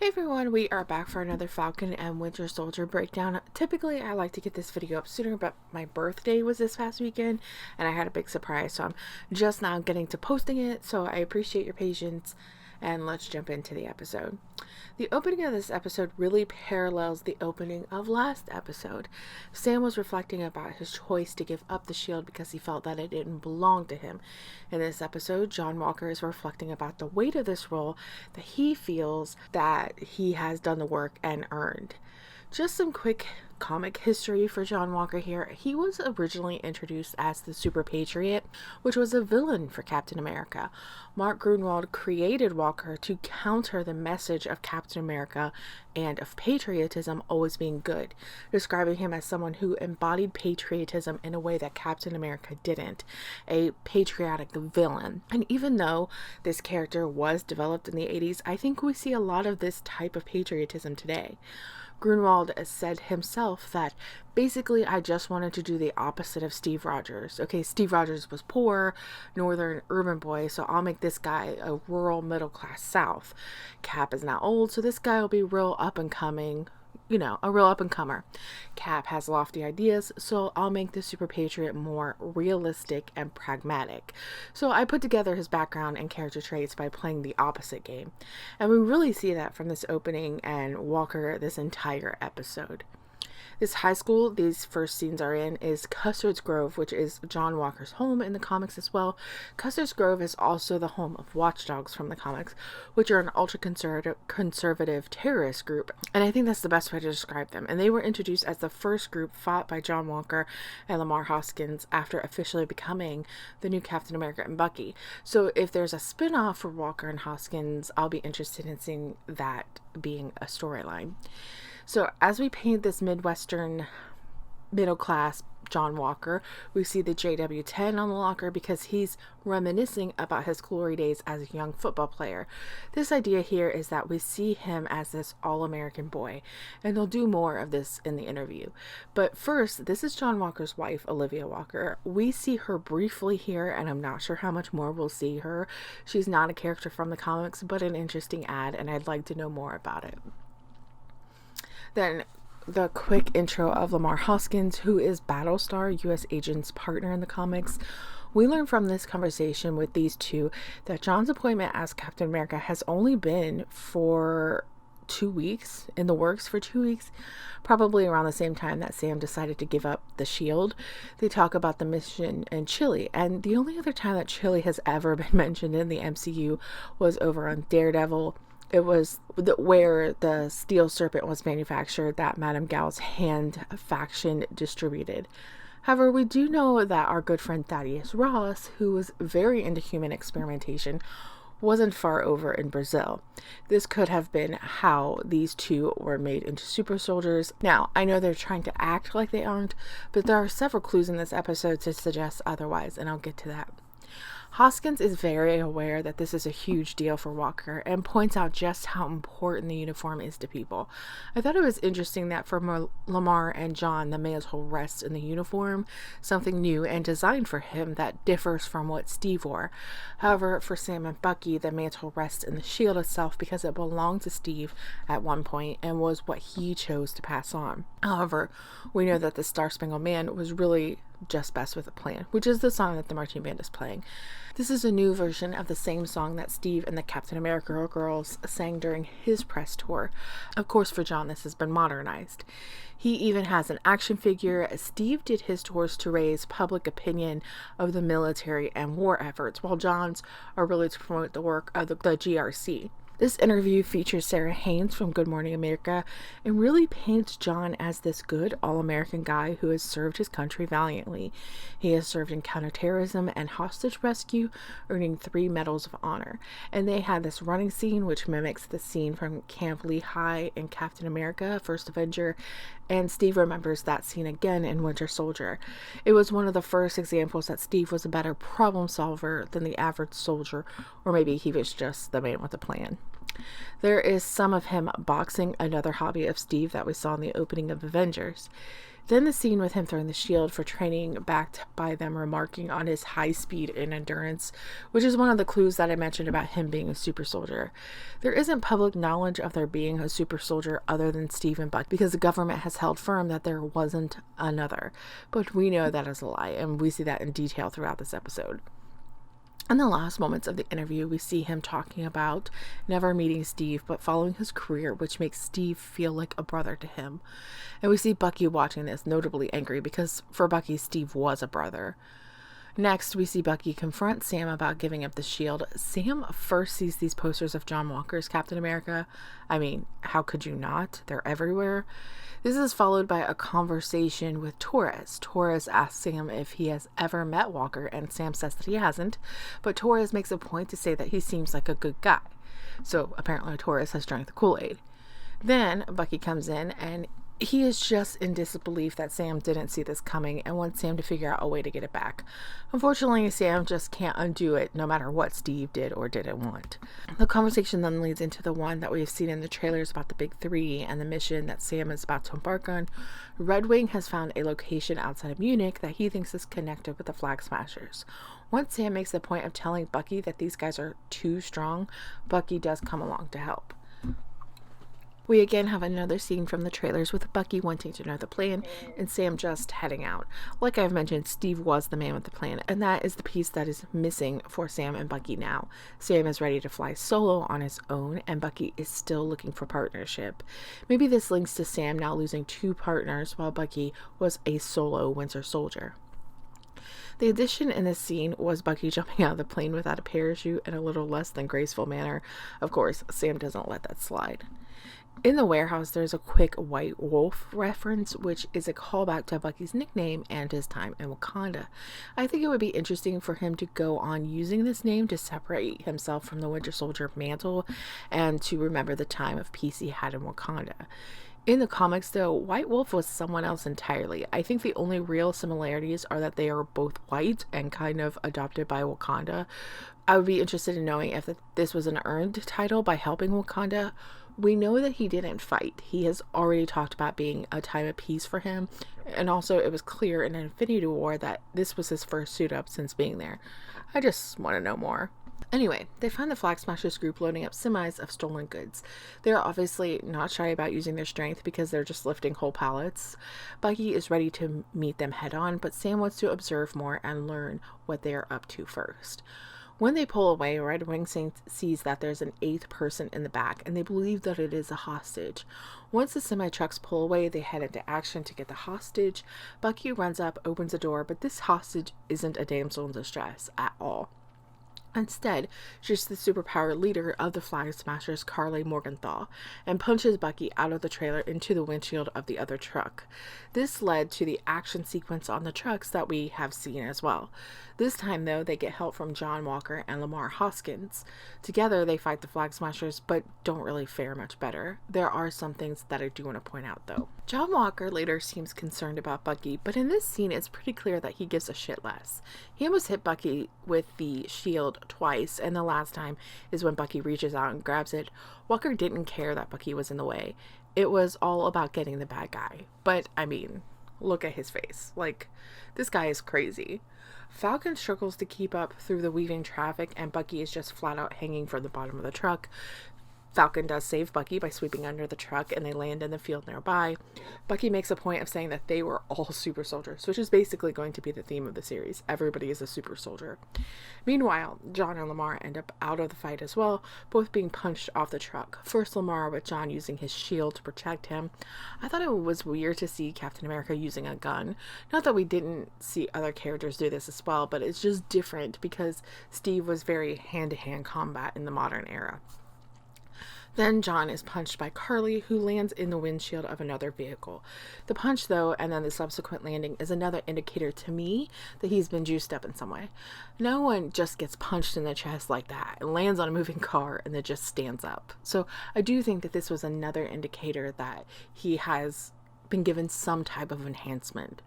Hey everyone, we are back for another Falcon and Winter Soldier breakdown. Typically, I like to get this video up sooner, but my birthday was this past weekend and I had a big surprise, so I'm just now getting to posting it, so I appreciate your patience and let's jump into the episode. The opening of this episode really parallels the opening of last episode. Sam was reflecting about his choice to give up the shield because he felt that it didn't belong to him. In this episode, John Walker is reflecting about the weight of this role that he feels that he has done the work and earned. Just some quick comic history for John Walker here. He was originally introduced as the Super Patriot, which was a villain for Captain America. Mark Gruenwald created Walker to counter the message of Captain America and of patriotism always being good, describing him as someone who embodied patriotism in a way that Captain America didn't, a patriotic villain. And even though this character was developed in the 80s, I think we see a lot of this type of patriotism today. Grunwald said himself that basically I just wanted to do the opposite of Steve Rogers. Okay, Steve Rogers was poor, northern urban boy, so I'll make this guy a rural middle class South. Cap is now old, so this guy will be real up and coming. A real up-and-comer. Cap has lofty ideas, so I'll make the Super Patriot more realistic and pragmatic. So I put together his background and character traits by playing the opposite game. And we really see that from this opening and Walker this entire episode. This high school these first scenes are in is Custard's Grove, which is John Walker's home in the comics as well. Custard's Grove is also the home of Watchdogs from the comics, which are an ultra-conservative terrorist group, and I think that's the best way to describe them. And they were introduced as the first group fought by John Walker and Lamar Hoskins after officially becoming the new Captain America and Bucky. So if there's a spin-off for Walker and Hoskins, I'll be interested in seeing that being a storyline. So as we paint this Midwestern middle class John Walker, we see the JW10 on the locker because he's reminiscing about his glory days as a young football player. This idea here is that we see him as this all-American boy, and they'll do more of this in the interview. But first, this is John Walker's wife, Olivia Walker. We see her briefly here, and I'm not sure how much more we'll see her. She's not a character from the comics, but an interesting ad, and I'd like to know more about it. Then the quick intro of Lamar Hoskins, who is Battlestar, U.S. Agent's partner in the comics. We learn from this conversation with these two that John's appointment as Captain America has only been for 2 weeks, in the works for 2 weeks, probably around the same time that Sam decided to give up the shield. They talk about the mission in Chile, and the only other time that Chile has ever been mentioned in the MCU was over on Daredevil. It was where the Steel Serpent was manufactured that Madame Gao's hand faction distributed. However, we do know that our good friend Thaddeus Ross, who was very into human experimentation, wasn't far over in Brazil. This could have been how these two were made into super soldiers. Now, I know they're trying to act like they aren't, but there are several clues in this episode to suggest otherwise, and I'll get to that. Hoskins is very aware that this is a huge deal for Walker and points out just how important the uniform is to people. I thought it was interesting that for Lamar and John, the mantle rests in the uniform, something new and designed for him that differs from what Steve wore. However, for Sam and Bucky, the mantle rests in the shield itself because it belonged to Steve at one point and was what he chose to pass on. However, we know that the Star Spangled Man was really just best with a plan, which is the song that the marching band is playing. This is a new version of the same song that Steve and the Captain America girls sang during his press tour. Of course, for John, this has been modernized. He even has an action figure. Steve did his tours to raise public opinion of the military and war efforts, while John's are really to promote the work of the GRC. This interview features Sarah Haynes from Good Morning America and really paints John as this good all-American guy who has served his country valiantly. He has served in counterterrorism and hostage rescue, earning 3 medals of honor. And they had this running scene which mimics the scene from Camp Lehigh in Captain America, First Avenger, and Steve remembers that scene again in Winter Soldier. It was one of the first examples that Steve was a better problem solver than the average soldier, or maybe he was just the man with a plan. There is some of him boxing, another hobby of Steve that we saw in the opening of Avengers. Then the scene with him throwing the shield for training, backed by them remarking on his high speed and endurance, which is one of the clues that I mentioned about him being a super soldier. There isn't public knowledge of there being a super soldier other than Steve and Buck, because the government has held firm that there wasn't another. But we know that is a lie, and we see that in detail throughout this episode. In the last moments of the interview, we see him talking about never meeting Steve, but following his career, which makes Steve feel like a brother to him. And we see Bucky watching this, notably angry, because for Bucky, Steve was a brother. Next, we see Bucky confront Sam about giving up the shield. Sam first sees these posters of John Walker's Captain America. I mean, how could you not? They're everywhere. This is followed by a conversation with Torres. Torres asks Sam if he has ever met Walker, and Sam says that he hasn't, but Torres makes a point to say that he seems like a good guy. So apparently Torres has drank the Kool-Aid. Then Bucky comes in, and he is just in disbelief that Sam didn't see this coming and wants Sam to figure out a way to get it back. Unfortunately, Sam just can't undo it no matter what Steve did or didn't want. The conversation then leads into the one that we've seen in the trailers about the Big Three and the mission that Sam is about to embark on. Red Wing has found a location outside of Munich that he thinks is connected with the Flag Smashers. Once Sam makes the point of telling Bucky that these guys are too strong, Bucky does come along to help. We again have another scene from the trailers with Bucky wanting to know the plan and Sam just heading out. Like I've mentioned, Steve was the man with the plan, and that is the piece that is missing for Sam and Bucky now. Sam is ready to fly solo on his own, and Bucky is still looking for partnership. Maybe this links to Sam now losing 2 partners while Bucky was a solo Winter Soldier. The addition in this scene was Bucky jumping out of the plane without a parachute in a little less than graceful manner. Of course, Sam doesn't let that slide. In the warehouse, there's a quick White Wolf reference, which is a callback to Bucky's nickname and his time in Wakanda. I think it would be interesting for him to go on using this name to separate himself from the Winter Soldier mantle and to remember the time of peace he had in Wakanda. In the comics, though, White Wolf was someone else entirely. I think the only real similarities are that they are both white and kind of adopted by Wakanda. I would be interested in knowing if this was an earned title by helping Wakanda. We know that he didn't fight. He has already talked about being a time of peace for him. And also it was clear in Infinity War that this was his first suit up since being there. I just want to know more. Anyway, they find the Flag Smashers group loading up semis of stolen goods. They are obviously not shy about using their strength because they're just lifting whole pallets. Bucky is ready to meet them head on, but Sam wants to observe more and learn what they are up to first. When they pull away, Red Wing sees that there's an 8th person in the back, and they believe that it is a hostage. Once the semi-trucks pull away, they head into action to get the hostage. Bucky runs up, opens the door, but this hostage isn't a damsel in distress at all. Instead, she's the superpowered leader of the Flag Smashers, Karli Morgenthau, and punches Bucky out of the trailer into the windshield of the other truck. This led to the action sequence on the trucks that we have seen as well. This time, though, they get help from John Walker and Lamar Hoskins. Together, they fight the Flag Smashers, but don't really fare much better. There are some things that I do want to point out, though. John Walker later seems concerned about Bucky, but in this scene, it's pretty clear that he gives a shit less. He almost hit Bucky with the shield twice, and the last time is when Bucky reaches out and grabs it. Walker didn't care that Bucky was in the way. It was all about getting the bad guy. But, I mean, look at his face. Like, this guy is crazy. Falcon struggles to keep up through the weaving traffic, and Bucky is just flat out hanging from the bottom of the truck. Falcon does save Bucky by sweeping under the truck, and they land in the field nearby. Bucky makes a point of saying that they were all super soldiers, which is basically going to be the theme of the series. Everybody is a super soldier. Meanwhile, John and Lamar end up out of the fight as well, both being punched off the truck. First Lamar, with John using his shield to protect him. I thought it was weird to see Captain America using a gun. Not that we didn't see other characters do this as well, but it's just different because Steve was very hand-to-hand combat in the modern era. Then John is punched by Karli, who lands in the windshield of another vehicle. The punch, though, and then the subsequent landing is another indicator to me that he's been juiced up in some way. No one just gets punched in the chest like that and lands on a moving car and then just stands up. So I do think that this was another indicator that he has been given some type of enhancement.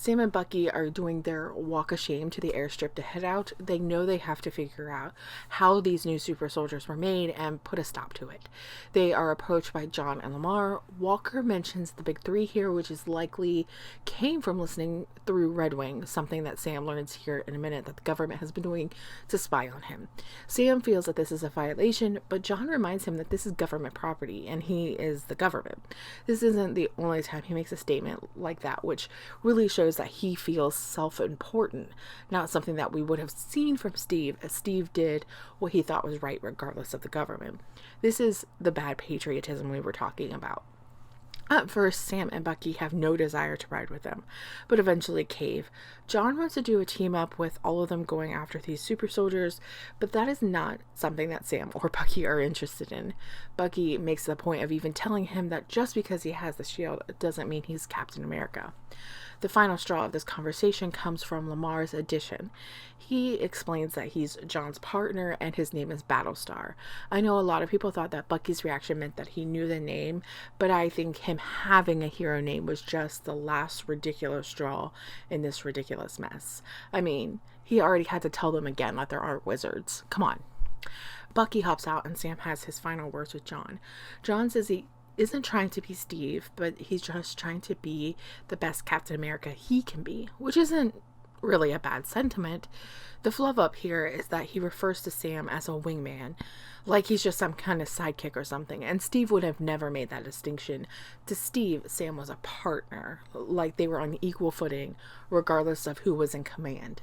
Sam and Bucky are doing their walk of shame to the airstrip to head out. They know they have to figure out how these new super soldiers were made and put a stop to it. They are approached by John and Lamar. Walker mentions the big three here, which is likely came from listening through Red Wing, something that Sam learns here in a minute that the government has been doing to spy on him. Sam feels that this is a violation, but John reminds him that this is government property and he is the government. This isn't the only time he makes a statement like that, which really shows that he feels self-important, not something that we would have seen from Steve, as Steve did what he thought was right regardless of the government. This is the bad patriotism we were talking about. At first, Sam and Bucky have no desire to ride with them, but eventually cave. John wants to do a team up with all of them going after these super soldiers, but that is not something that Sam or Bucky are interested in. Bucky makes the point of even telling him that just because he has the shield doesn't mean he's Captain America. The final straw of this conversation comes from Lamar's addition. He explains that he's John's partner and his name is Battlestar. I know a lot of people thought that Bucky's reaction meant that he knew the name, but I think him having a hero name was just the last ridiculous straw in this ridiculous mess. I mean, he already had to tell them again that there aren't wizards. Come on. Bucky hops out and Sam has his final words with John. John says he isn't trying to be Steve, but he's just trying to be the best Captain America he can be, which isn't really a bad sentiment. The flub up here is that he refers to Sam as a wingman, like he's just some kind of sidekick or something, and Steve would have never made that distinction. To Steve, Sam was a partner, like they were on equal footing, regardless of who was in command.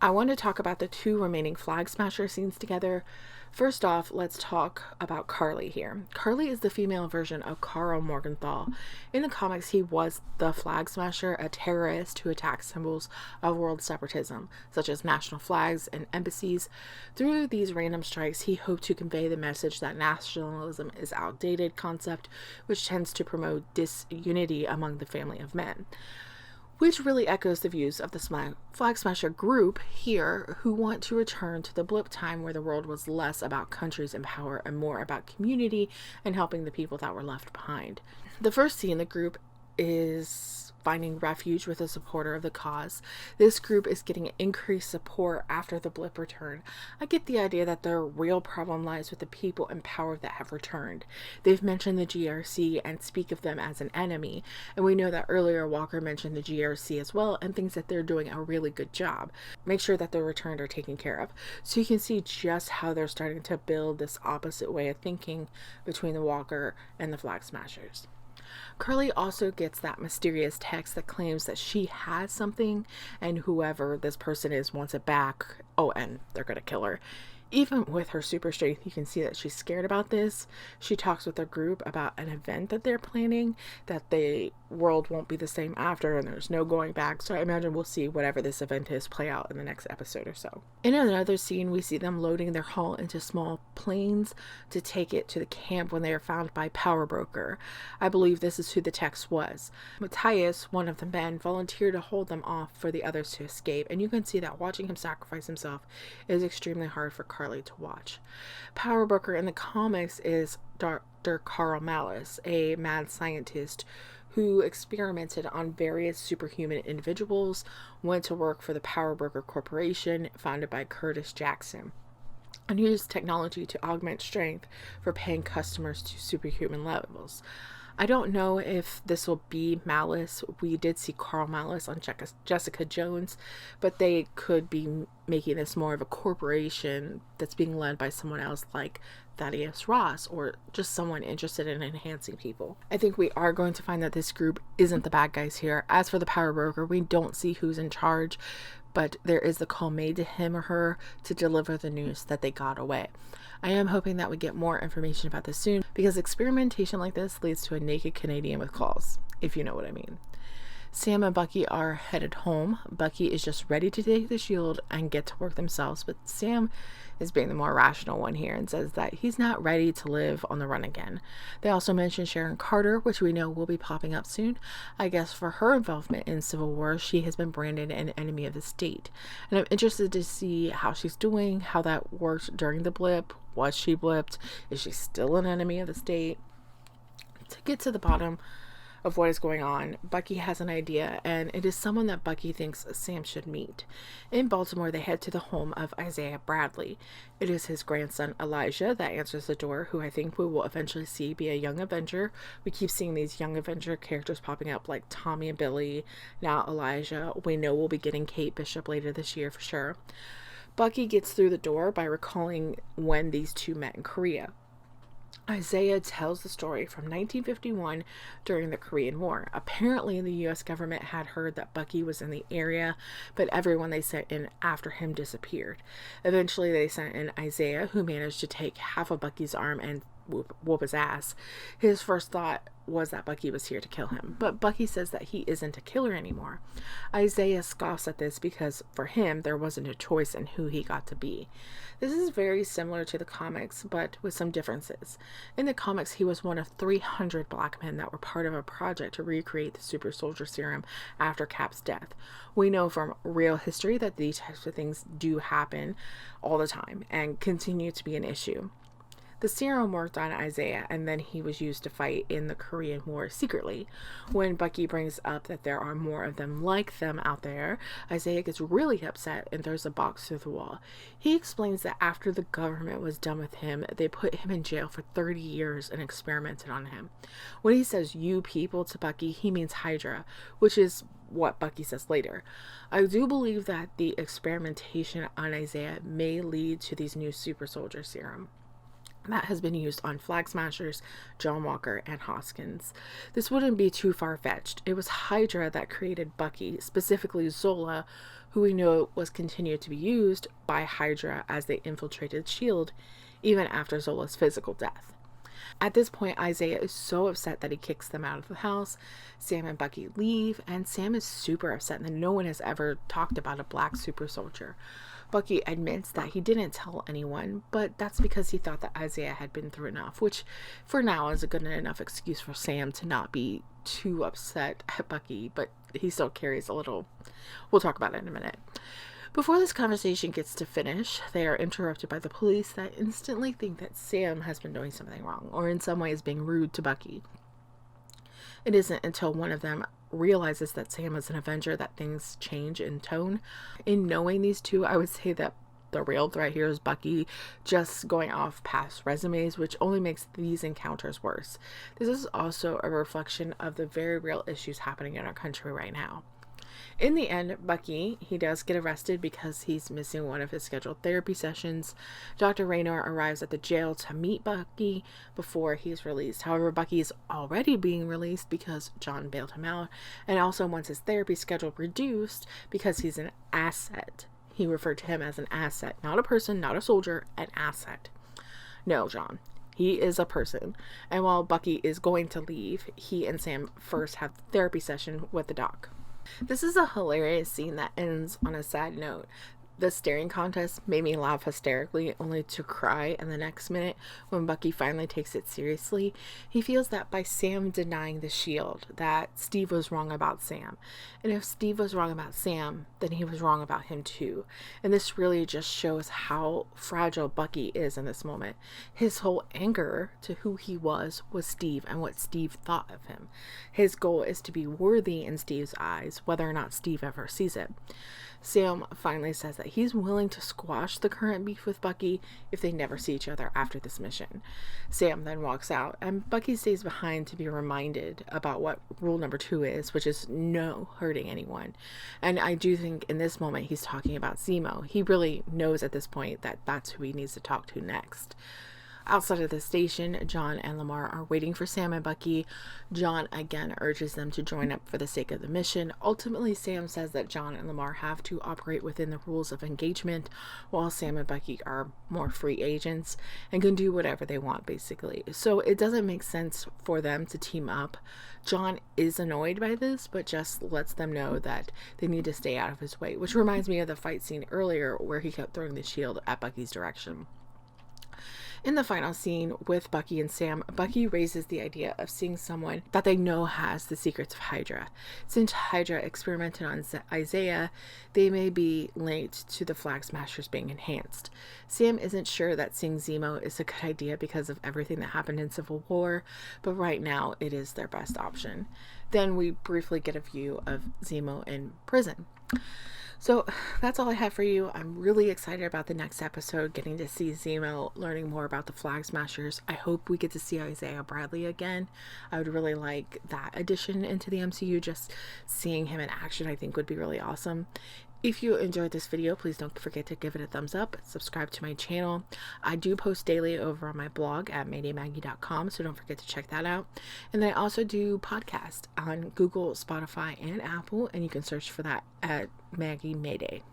I want to talk about the two remaining Flag Smasher scenes together. First off, let's talk about Karli here. Karli is the female version of Karl Morgenthau. In the comics, he was the Flag Smasher, a terrorist who attacked symbols of world separatism, such as national flags and embassies. Through these random strikes, he hoped to convey the message that nationalism is an outdated concept, which tends to promote disunity among the family of men, which really echoes the views of the Flag Smasher group here, who want to return to the blip time where the world was less about countries and power and more about community and helping the people that were left behind. The first scene in the group is finding refuge with a supporter of the cause. This group is getting increased support after the blip return. I get the idea that their real problem lies with the people in power that have returned. They've mentioned the GRC and speak of them as an enemy, and we know that earlier Walker mentioned the GRC as well and thinks that they're doing a really good job. Make sure that the returned are taken care of. So you can see just how they're starting to build this opposite way of thinking between the Walker and the Flag Smashers. Karli also gets that mysterious text that claims that she has something and whoever this person is wants it back. Oh, and they're gonna kill her. Even with her super strength, you can see that she's scared about this. She talks with her group about an event that they're planning, that the world won't be the same after and there's no going back. So I imagine we'll see whatever this event is play out in the next episode or so. In another scene, we see them loading their haul into small planes to take it to the camp when they are found by Power Broker. I believe this is who the text was. Matthias, one of the men, volunteered to hold them off for the others to escape, and you can see that watching him sacrifice himself is extremely hard for Karli to watch. Power Broker in the comics is Dr. Carl Malice, a mad scientist who experimented on various superhuman individuals, went to work for the Power Broker Corporation, founded by Curtis Jackson, and used technology to augment strength for paying customers to superhuman levels. I don't know if this will be Malice. We did see Carl Malice on Jessica Jones, but they could be making this more of a corporation that's being led by someone else like Thaddeus Ross, or just someone interested in enhancing people. I think we are going to find that this group isn't the bad guys here. As for the Power Broker, we don't see who's in charge, but there is the call made to him or her to deliver the news that they got away. I am hoping that we get more information about this soon, because experimentation like this leads to a naked Canadian with claws, if you know what I mean. Sam and Bucky are headed home. Bucky is just ready to take the shield and get to work themselves, but Sam is being the more rational one here and says that he's not ready to live on the run again. They also mention Sharon Carter, which we know will be popping up soon. I guess for her involvement in Civil War, she has been branded an enemy of the state. And I'm interested to see how she's doing, how that worked during the blip. Was she blipped? Is she still an enemy of the state? To get to the bottom of what is going on, Bucky has an idea, and it is someone that Bucky thinks Sam should meet. In Baltimore, they head to the home of Isaiah Bradley. It is his grandson Elijah that answers the door, who I think we will eventually see be a young Avenger. We keep seeing these young Avenger characters popping up, like Tommy and Billy, now Elijah. We know we'll be getting Kate Bishop later this year for sure. Bucky gets through the door by recalling when these two met in Korea. Isaiah tells the story from 1951 during the Korean War. Apparently, the U.S. government had heard that Bucky was in the area, but everyone they sent in after him disappeared. Eventually, they sent in Isaiah, who managed to take half of Bucky's arm and whoop his ass. His first thought was that Bucky was here to kill him, but Bucky says that he isn't a killer anymore. Isaiah scoffs at this because for him there wasn't a choice in who he got to be. This is very similar to the comics, but with some differences. In the comics, he was one of 300 black men that were part of a project to recreate the super soldier serum after Cap's death. We know from real history that these types of things do happen all the time and continue to be an issue. The serum worked on Isaiah, and then he was used to fight in the Korean War secretly. When Bucky brings up that there are more of them like them out there, Isaiah gets really upset and throws a box through the wall. He explains that after the government was done with him, they put him in jail for 30 years and experimented on him. When he says "you people" to Bucky, he means Hydra, which is what Bucky says later. I do believe that the experimentation on Isaiah may lead to these new super soldier serum that has been used on Flag Smashers, John Walker, and Hoskins. This wouldn't be too far-fetched. It was Hydra that created Bucky, specifically Zola, who we know was continued to be used by Hydra as they infiltrated S.H.I.E.L.D. even after Zola's physical death. At this point, Isaiah is so upset that he kicks them out of the house. Sam and Bucky leave, and Sam is super upset that no one has ever talked about a black super soldier. Bucky admits that he didn't tell anyone, but that's because he thought that Isaiah had been through enough, which for now is a good enough excuse for Sam to not be too upset at Bucky, but he still carries a little. We'll talk about it in a minute. Before this conversation gets to finish, they are interrupted by the police that instantly think that Sam has been doing something wrong, or in some ways being rude to Bucky. It isn't until one of them realizes that Sam is an Avenger that things change in tone. In knowing these two, I would say that the real threat here is Bucky just going off past resumes, which only makes these encounters worse. This is also a reflection of the very real issues happening in our country right now. In the end, Bucky, he does get arrested because he's missing one of his scheduled therapy sessions. Dr. Raynor arrives at the jail to meet Bucky before he's released. However, Bucky is already being released because John bailed him out, and also wants his therapy schedule reduced because he's an asset. He referred to him as an asset, not a person, not a soldier, an asset. No, John. He is a person. And while Bucky is going to leave, he and Sam first have a therapy session with the doc. This is a hilarious scene that ends on a sad note. The staring contest made me laugh hysterically, only to cry in the next minute when Bucky finally takes it seriously. He feels that by Sam denying the shield, that Steve was wrong about Sam. And if Steve was wrong about Sam, then he was wrong about him too. And this really just shows how fragile Bucky is in this moment. His whole anger to who he was Steve and what Steve thought of him. His goal is to be worthy in Steve's eyes, whether or not Steve ever sees it. Sam finally says that he's willing to squash the current beef with Bucky if they never see each other after this mission. Sam then walks out, and Bucky stays behind to be reminded about what rule number 2 is, which is no hurting anyone. And I do think in this moment he's talking about Zemo. He really knows at this point that that's who he needs to talk to next. Outside of the station, John and Lamar are waiting for Sam and Bucky. John again urges them to join up for the sake of the mission. Ultimately, Sam says that John and Lamar have to operate within the rules of engagement, while Sam and Bucky are more free agents and can do whatever they want, basically. So it doesn't make sense for them to team up. John is annoyed by this, but just lets them know that they need to stay out of his way, which reminds me of the fight scene earlier where he kept throwing the shield at Bucky's direction. In the final scene with Bucky and Sam, Bucky raises the idea of seeing someone that they know has the secrets of Hydra. Since Hydra experimented on Isaiah, they may be linked to the Flag Smashers being enhanced. Sam isn't sure that seeing Zemo is a good idea because of everything that happened in Civil War, but right now it is their best option. Then we briefly get a view of Zemo in prison. So that's all I have for you. I'm really excited about the next episode, getting to see Zemo, learning more about the Flag Smashers. I hope we get to see Isaiah Bradley again. I would really like that addition into the MCU. Just seeing him in action, I think, would be really awesome. If you enjoyed this video, please don't forget to give it a thumbs up, subscribe to my channel. I do post daily over on my blog at MaydayMaggie.com, so don't forget to check that out. And then I also do podcast on Google, Spotify, and Apple, and you can search for that at Maggie Mayday.